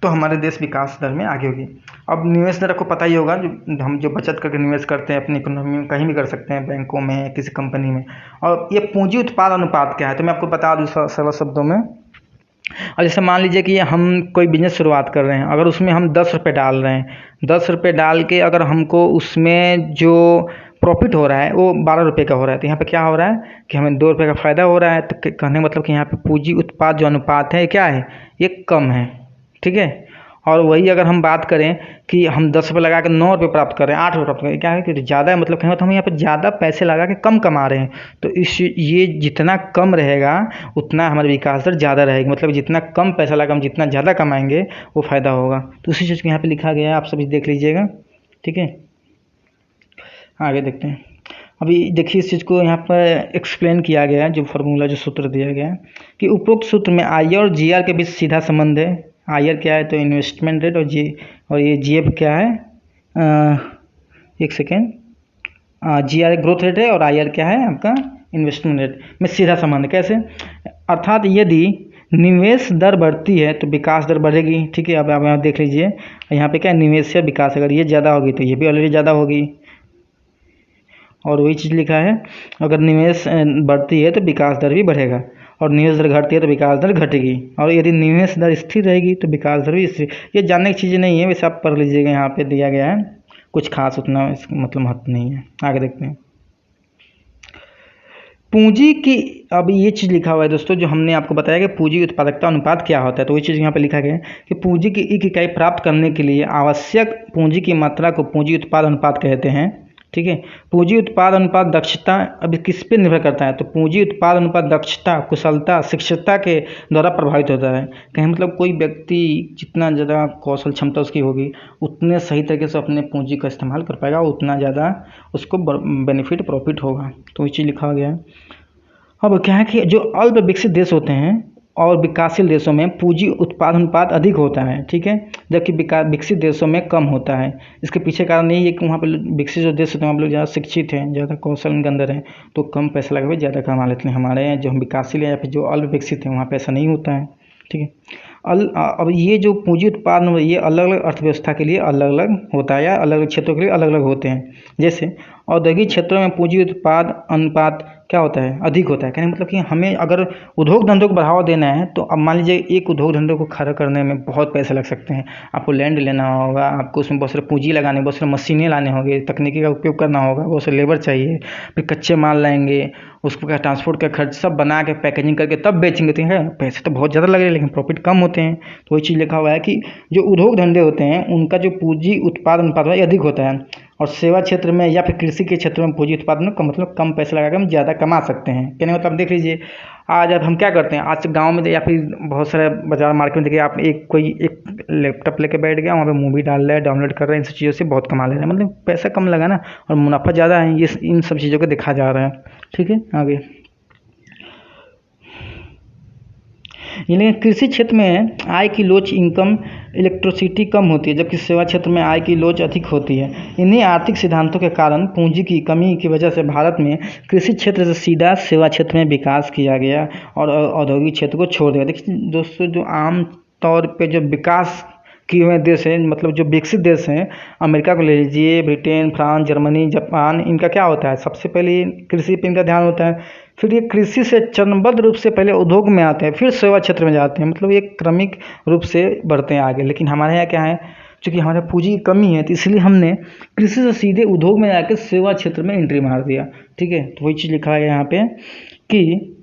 तो हमारे देश विकास दर में आगे होगी। अब निवेश दर आपको पता ही होगा, जो हम जो बचत करके निवेश करते हैं अपनी इकोनॉमी में, कहीं भी कर सकते हैं, बैंकों में, किसी कंपनी में। और ये पूंजी उत्पाद अनुपात क्या है तो मैं आपको बता दूँ सरल शब्दों में। और जैसे मान लीजिए कि हम कोई बिजनेस शुरुआत कर रहे हैं, अगर उसमें हम 10 रुपये डाल रहे हैं, 10 रुपये डाल के अगर हमको उसमें जो प्रॉफिट हो रहा है वो 12 रुपये का हो रहा है, तो यहाँ पे क्या हो रहा है कि हमें 2 रुपये का फ़ायदा हो रहा है। तो कहने का मतलब कि यहाँ पे पूंजी उत्पाद जो अनुपात है क्या है, ये कम है, ठीक है। और वही अगर हम बात करें कि हम 10 रुपये लगा के 9 रुपये प्राप्त कर रहे हैं, 8 रुपये प्राप्त कर रहे हैं, क्या है कि ज़्यादा है, मतलब कहें तो हम यहाँ पर ज़्यादा पैसे लगा के कम कमा रहे हैं। तो ये जितना कम रहेगा उतना हमारी विकास दर ज़्यादा रहेगी, मतलब जितना कम पैसा लगा हम जितना ज़्यादा कमाएंगे वो फ़ायदा होगा। तो उसी चीज़ को यहाँ पर लिखा गया है, आप सभी देख लीजिएगा, ठीक है। आगे देखते हैं। अभी देखिए इस चीज़ को यहाँ पर एक्सप्लेन किया गया है, जो फार्मूला जो सूत्र दिया गया है कि उपरोक्त सूत्र में आई और जी आर के बीच सीधा संबंध है। आई आर क्या है तो इन्वेस्टमेंट रेट, और ये जी एफ क्या है, एक second, G R growth rate है और आई आर क्या है आपका इन्वेस्टमेंट रेट में सीधा संबंध। कैसे, अर्थात यदि निवेश दर बढ़ती है तो विकास दर बढ़ेगी, ठीक है। अब आप यहाँ देख लीजिए, यहाँ पे क्या है, निवेश से विकास, अगर ये ज़्यादा होगी तो ये भी ऑलरेडी ज़्यादा होगी। और वही चीज़ लिखा है, अगर निवेश बढ़ती है तो विकास दर भी बढ़ेगा, और निवेश दर घटती है तो विकास दर घटेगी, और यदि निवेश दर स्थिर रहेगी तो विकास दर भी स्थिर। ये जानने की चीज़ें नहीं है, वैसे आप पढ़ लीजिएगा, यहाँ पे दिया गया है, कुछ खास उतना मतलब महत्व नहीं है। आगे देखते हैं पूंजी की। अब ये चीज़ लिखा हुआ है दोस्तों, जो हमने आपको बताया कि पूंजी उत्पादकता अनुपात क्या होता है, तो वही चीज़ यहाँ पे लिखा गया है कि पूंजी की एक इकाई प्राप्त करने के लिए आवश्यक पूंजी की मात्रा को पूंजी उत्पाद अनुपात कहते हैं, ठीक है। पूंजी उत्पाद अनुपात दक्षता अभी किस पे निर्भर करता है, तो पूंजी उत्पाद अनुपात दक्षता, कुशलता, शिक्षितता के द्वारा प्रभावित होता है। कहीं मतलब कोई व्यक्ति जितना ज़्यादा कौशल क्षमता उसकी होगी उतने सही तरीके से अपने पूंजी का इस्तेमाल कर पाएगा, उतना ज़्यादा उसको बेनिफिट प्रॉफिट होगा। तो ये चीज़ लिखा गया है। अब क्या है कि जो अल्प विकसित देश होते हैं और विकासशील देशों में पूंजी उत्पाद अनुपात अधिक होता है, ठीक है, जबकि विकसित देशों में कम होता है। इसके पीछे कारण यही है कि वहाँ पर विकसित जो देश होते हैं वहाँ लोग ज़्यादा शिक्षित हैं, ज़्यादा कौशल के अंदर हैं, तो कम पैसा लगा के ज़्यादा कमा लेते हैं। हमारे यहाँ जो हम विकासशील हैं या फिर जो अल्प विकसित हैं वहाँ पर ऐसा नहीं होता है, ठीक है। अब ये जो पूंजी उत्पाद ये अलग अलग अर्थव्यवस्था के लिए अलग अलग होता है, या अलग अलग क्षेत्रों के लिए अलग अलग होते हैं। जैसे औद्योगिक क्षेत्रों में पूंजी उत्पाद अनुपात क्या होता है, अधिक होता है। कहने मतलब कि हमें अगर उद्योग धंधों को बढ़ावा देना है तो अब मान लीजिए एक उद्योग धंधे को खड़ा करने में बहुत पैसे लग सकते हैं। आपको लैंड लेना होगा, आपको उसमें बहुत सारे पूंजी लगाने, बहुत सारे मशीनें लाने होंगे, तकनीकी का उपयोग करना होगा, बहुत सारे लेबर चाहिए, फिर कच्चे माल लाएंगे, उसको क्या ट्रांसपोर्ट का खर्च सब बना के पैकेजिंग करके तब बेचेंगे, तो है पैसे तो बहुत ज़्यादा लग रहे हैं लेकिन प्रॉफिट कम होते हैं। तो वही चीज़ लिखा हुआ है कि जो उद्योग धंधे होते हैं उनका जो पूंजी उत्पाद अनुपात है अधिक होता है, और सेवा क्षेत्र में या फिर कृषि के क्षेत्र में पूंजी उत्पादन का मतलब कम पैसे लगाकर हम ज़्यादा कमा सकते हैं। कहने मतलब देख लीजिए, आज अब हम क्या करते हैं, आज गांव में या फिर बहुत सारे बाजार मार्केट में देखिए आप, एक लैपटॉप लेके बैठ गया, वहाँ पे मूवी डाल रहा है, डाउनलोड कर रहे हैं, इन सब चीज़ों से बहुत कमा ले रहे हैं, मतलब पैसा कम लगा ना और मुनाफा ज़्यादा है, ये इन सब चीज़ों को देखा जा रहा है, ठीक है। आगे यानी कृषि क्षेत्र में आय की लोच इनकम इलेक्ट्रिसिटी कम होती है, जबकि सेवा क्षेत्र में आय की लोच अधिक होती है। इन्हीं आर्थिक सिद्धांतों के कारण पूंजी की कमी की वजह से भारत में कृषि क्षेत्र से सीधा सेवा क्षेत्र में विकास किया गया और औद्योगिक क्षेत्र को छोड़ दिया। देखिए दोस्तों, जो आम तौर पे जो विकास किए हुए देश हैं, मतलब जो विकसित देश हैं, अमेरिका को ले लीजिए, ब्रिटेन, फ्रांस, जर्मनी, जापान, इनका क्या होता है, सबसे पहले कृषि पर इनका ध्यान होता है, फिर ये कृषि से चरणबद्ध रूप से पहले उद्योग में आते हैं, फिर सेवा क्षेत्र में जाते हैं, मतलब ये क्रमिक रूप से बढ़ते हैं आगे। लेकिन हमारे यहाँ क्या है, चूँकि हमारे पूंजी की कमी है तो इसलिए हमने कृषि से सीधे उद्योग में जाकर सेवा क्षेत्र में एंट्री मार दिया, ठीक है। तो वही चीज़ लिखा है यहाँ पे कि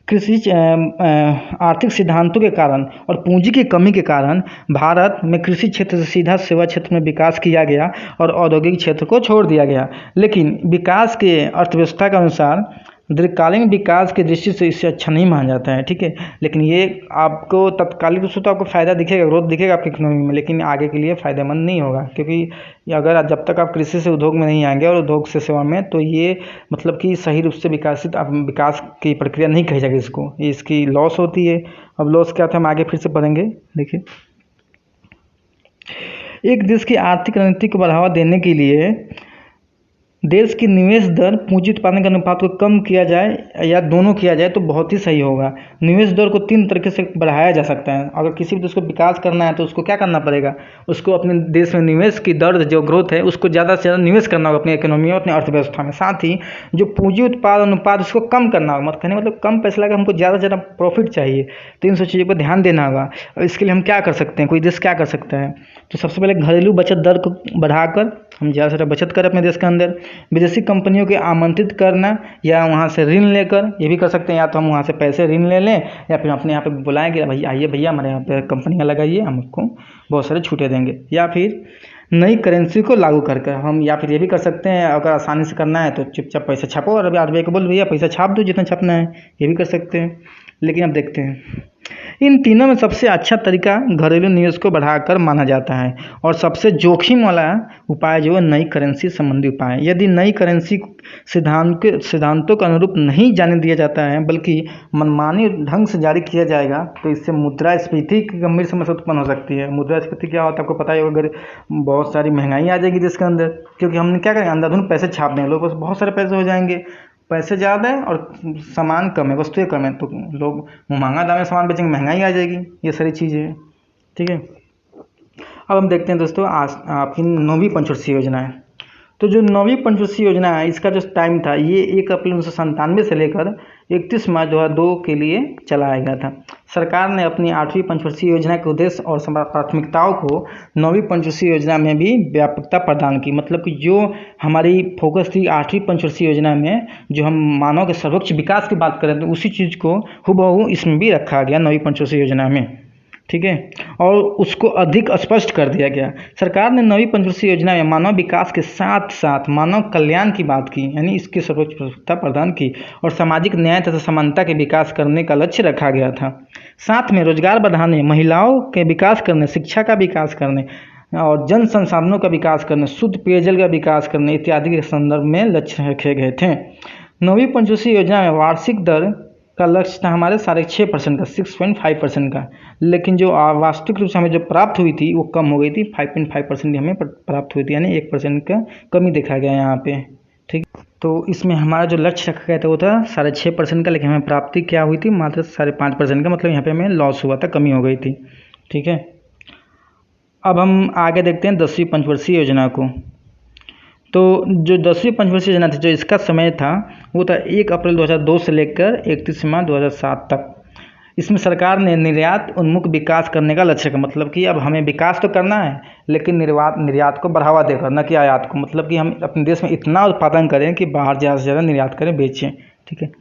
कृषि आर्थिक सिद्धांतों के कारण और पूंजी की कमी के कारण भारत में कृषि क्षेत्र से सीधा सेवा क्षेत्र में विकास किया गया और औद्योगिक क्षेत्र को छोड़ दिया गया। लेकिन विकास के अर्थव्यवस्था के अनुसार दीर्घकालीन विकास की दृष्टि से इससे अच्छा नहीं माना जाता है, ठीक है। लेकिन ये आपको तत्कालिक रूप से तो आपको फ़ायदा दिखेगा, ग्रोथ दिखेगा आपकी इकोनॉमी में, लेकिन आगे के लिए फ़ायदेमंद नहीं होगा, क्योंकि अगर जब तक आप कृषि से उद्योग में नहीं आएंगे और उद्योग से सेवा में, तो ये मतलब कि सही रूप से विकासित आप विकास की प्रक्रिया नहीं कही जाएगी इसको, ये इसकी लॉस होती है। अब लॉस क्या था हम आगे फिर से पढ़ेंगे। देखिए, एक देश की आर्थिक रणनीति को बढ़ावा देने के लिए देश की निवेश दर पूंजी उत्पादन के अनुपात को कम किया जाए या दोनों किया जाए तो बहुत ही सही होगा। निवेश दर को 3 तरीके से बढ़ाया जा सकता है। अगर किसी भी देश को विकास करना है तो उसको क्या करना पड़ेगा, उसको अपने देश में निवेश की दर जो ग्रोथ है उसको ज़्यादा से ज़्यादा निवेश करना होगा अपनी इकोनॉमी और अपनी अर्थव्यवस्था में। साथ ही जो पूंजी उत्पाद अनुपात उसको कम करना होगा, कहने मतलब कम पैसा लगा, हमको ज़्यादा से ज़्यादा प्रॉफिट चाहिए, तो इन सब चीज़ों पर ध्यान देना होगा। और इसके लिए हम क्या कर सकते हैं, कोई देश क्या कर सकता है, तो सबसे पहले घरेलू बचत दर को बढ़ाकर हम ज़्यादा से ज़्यादा बचत करें अपने देश के अंदर। विदेशी कंपनियों के आमंत्रित करना या वहाँ से ऋण लेकर, ये भी कर सकते हैं, या तो हम वहाँ से पैसे ऋण ले लें या फिर अपने यहाँ पे बुलाएं कि भाई आइए भैया हमारे यहाँ पे कंपनियाँ लगाइए, हम आपको बहुत सारे छूटें देंगे। या फिर नई करेंसी को लागू करके हम, या फिर ये भी कर सकते हैं, अगर आसानी से करना है तो चुपचाप पैसा छापो और अभी RBI को बोल भैया पैसा छाप दो जितना छापना है, ये भी कर सकते हैं। लेकिन अब देखते हैं, इन तीनों में सबसे अच्छा तरीका घरेलू निवेश को बढ़ाकर माना जाता है और सबसे जोखिम वाला उपाय जो है नई करेंसी संबंधी उपाय है। यदि नई करेंसी सिद्धांतों के अनुरूप नहीं जाने दिया जाता है बल्कि मनमानी ढंग से जारी किया जाएगा तो इससे मुद्रास्फीति की गंभीर समस्या उत्पन्न हो सकती है। मुद्रास्फीति क्या होता है आपको पता ही होगा, अगर बहुत सारी महंगाई आ जाएगी देश के अंदर, क्योंकि हमने क्या करेंगे, अंधाधुंध पैसे छाप देंगे, लोग बस बहुत सारे पैसे हो जाएंगे, पैसे ज़्यादा है और सामान कम है, वस्तुएं कम है, तो लोग महंगा दाम में सामान बेचेंगे, महंगाई आ जाएगी, ये सारी चीज़ें हैं, ठीक है। अब हम देखते हैं दोस्तों आज आपकी 9वीं पंचवर्षीय योजना है। तो जो 9वीं पंचवर्षीय योजना है इसका जो टाइम था ये 1 अप्रैल 1997 से लेकर 31 मार्च 2002 के लिए चलाया गया था। सरकार ने अपनी 8वीं पंचवर्षीय योजना के उद्देश्य और प्राथमिकताओं को 9वीं पंचवर्षीय योजना में भी व्यापकता प्रदान की। मतलब कि जो हमारी फोकस थी 8वीं पंचवर्षीय योजना में, जो हम मानव के सर्वोच्च विकास की बात करें तो उसी चीज़ को हुबहू इसमें भी रखा गया 9वीं पंचवर्षीय योजना में, ठीक है, और उसको अधिक स्पष्ट कर दिया गया। सरकार ने 9वीं पंचवर्षीय योजना में मानव विकास के साथ साथ मानव कल्याण की बात की, यानी इसकी सर्वोच्च प्राथमिकता प्रदान की, और सामाजिक न्याय तथा समानता के विकास करने का लक्ष्य रखा गया था। साथ में रोजगार बढ़ाने, महिलाओं के विकास करने, शिक्षा का विकास करने और जन संसाधनों का विकास करने, शुद्ध पेयजल का विकास करने इत्यादि के संदर्भ में लक्ष्य रखे गए थे। 9वीं पंचवर्षीय योजना में वार्षिक दर का लक्ष्य था हमारे 6.5% का, 6.5% का, लेकिन जो वास्तविक रूप से हमें जो प्राप्त हुई थी वो कम हो गई थी, 5.5% हमें प्राप्त हुई थी, यानी 1% का कमी देखा गया यहाँ पे, ठीक। तो इसमें हमारा जो लक्ष्य रखा गया था वो था 6.5% का, लेकिन हमें प्राप्ति क्या हुई थी, मात्र 5.5% का, मतलब यहाँ पे हमें लॉस हुआ था, कमी हो गई थी, ठीक है। अब हम आगे देखते हैं 10वीं पंचवर्षीय योजना को। तो जो 10वीं पंचवर्षीय योजना थी, जो इसका समय था वो था 1 अप्रैल 2002 से लेकर 31 मार्च 2007 तक। इसमें सरकार ने निर्यात उन्मुख विकास करने का लक्ष्य रखा। मतलब कि अब हमें विकास तो करना है लेकिन निर्यात को बढ़ावा देकर, न कि आयात को। मतलब कि हम अपने देश में इतना उत्पादन करें कि बाहर ज़्यादा से ज़्यादा निर्यात करें, बेचें, ठीक है।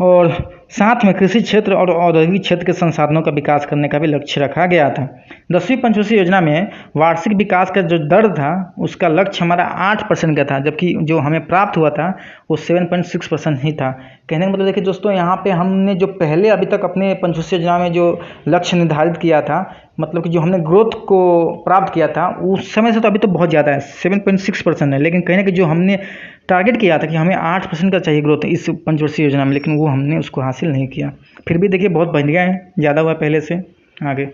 और साथ में कृषि क्षेत्र और औद्योगिक क्षेत्र के संसाधनों का विकास करने का भी लक्ष्य रखा गया था। 10वीं पंचवर्षीय योजना में वार्षिक विकास का जो दर था उसका लक्ष्य हमारा 8% का था, जबकि जो हमें प्राप्त हुआ था वो 7.6% ही था। कहने का मतलब देखिए दोस्तों, यहाँ पे हमने जो पहले अभी तक अपने पंचवर्षीय योजना में जो लक्ष्य निर्धारित किया था, मतलब कि जो हमने ग्रोथ को प्राप्त किया था उस समय से तो अभी तो बहुत ज़्यादा है, 7.6% है, लेकिन कहीं ना कहीं जो हमने टारगेट किया था कि हमें 8% का चाहिए ग्रोथ इस पंचवर्षीय योजना में, लेकिन वो हमने उसको हासिल नहीं किया। फिर भी देखिए बहुत बढ़ गया है, ज़्यादा हुआ पहले से। आगे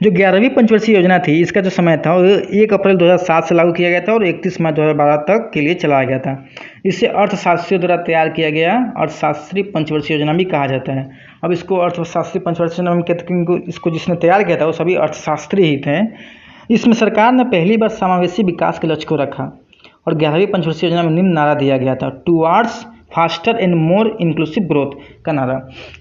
जो 11वीं पंचवर्षीय योजना थी इसका जो समय था वो 1 अप्रैल 2007 से लागू किया गया था और 31 मार्च 2012 तक के लिए चलाया गया था। इसे अर्थशास्त्रियों द्वारा तैयार किया गया अर्थशास्त्री पंचवर्षीय योजना भी कहा जाता है। अब इसको अर्थशास्त्री पंचवर्षीय योजना में कहते हैं, इसको जिसने तैयार किया था वो सभी अर्थशास्त्री ही थे। इसमें सरकार ने पहली बार समावेशी विकास के लक्ष्य को रखा और 11वीं पंचवर्षीय योजना में निम्न नारा दिया गया था, towards faster and more inclusive growth का नारा।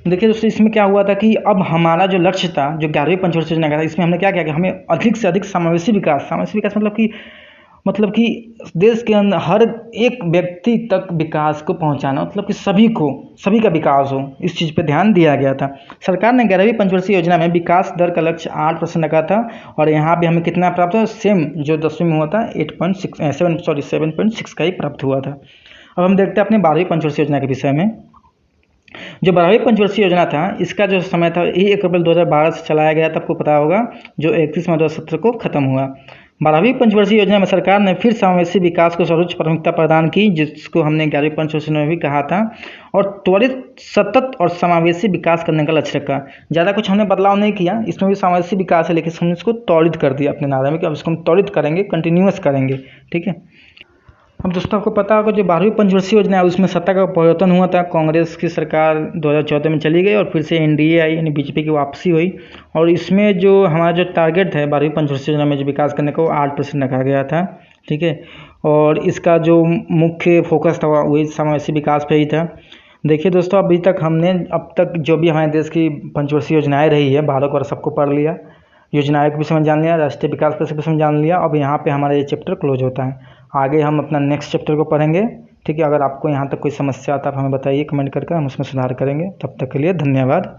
देखिए दोस्तों, इसमें क्या हुआ था कि अब हमारा जो लक्ष्य था जो 11वीं पंचवर्षीय योजना का था, इसमें हमने क्या किया कि हमें अधिक से अधिक समावेशी विकास मतलब कि देश के अंदर हर एक व्यक्ति तक विकास को पहुंचाना, मतलब कि सभी का विकास हो, इस चीज़ पे ध्यान दिया गया था। सरकार ने 11वीं पंचवर्षीय योजना में विकास दर का लक्ष्य 8% रखा था और यहाँ भी हमें कितना प्राप्त हुआ, सेम जो 10वीं में हुआ था 7.6 का ही प्राप्त हुआ था। अब हम देखते हैं अपनी 12वीं पंचवर्षीय योजना के विषय में। जो 12वीं पंचवर्षीय योजना था, इसका जो समय था ये 1 अप्रैल 2012 से चलाया गया था, आपको पता होगा, जो 31 मई 2017 को खत्म हुआ। 12वीं पंचवर्षीय योजना में सरकार ने फिर समावेशी विकास को सर्वोच्च प्राथमिकता प्रदान की, जिसको हमने 11वीं पंचवर्षीय योजना में भी कहा था, और त्वरित, सतत और समावेशी विकास करने का लक्ष्य रखा। ज़्यादा कुछ हमने बदलाव नहीं किया, इसमें भी समावेशी विकास है, लेकिन हमने इसको त्वरित कर दिया अपने नारे में कि अब इसको हम त्वरित करेंगे, कंटिन्यूअस करेंगे। ठीक है। अब दोस्तों आपको पता होगा जो 12वीं पंचवर्षीय योजना है उसमें सत्ता का परिवर्तन हुआ था। कांग्रेस की सरकार 2014 में चली गई और फिर से एनडीए आई, यानी बीजेपी की वापसी हुई। और इसमें जो हमारा जो टारगेट है 12वीं पंचवर्षीय योजना में जो विकास करने का, वो 8% रखा गया था। ठीक है। और इसका जो मुख्य फोकस था वही समावेशी विकास पे ही था। देखिए दोस्तों, अभी तक हमने अब तक जो भी हमारे देश की पंचवर्षीय योजनाएँ रही है, भारत वर्ष सबको पढ़ लिया, योजनाओं के विषय में जान लिया, राष्ट्रीय विकास के विषय में जान लिया। अब यहाँ पे हमारा ये चैप्टर क्लोज होता है। आगे हम अपना नेक्स्ट चैप्टर को पढ़ेंगे। ठीक है। अगर आपको यहाँ तक कोई समस्या आता है आप हमें बताइए कमेंट करके, हम उसमें सुधार करेंगे। तब तक के लिए धन्यवाद।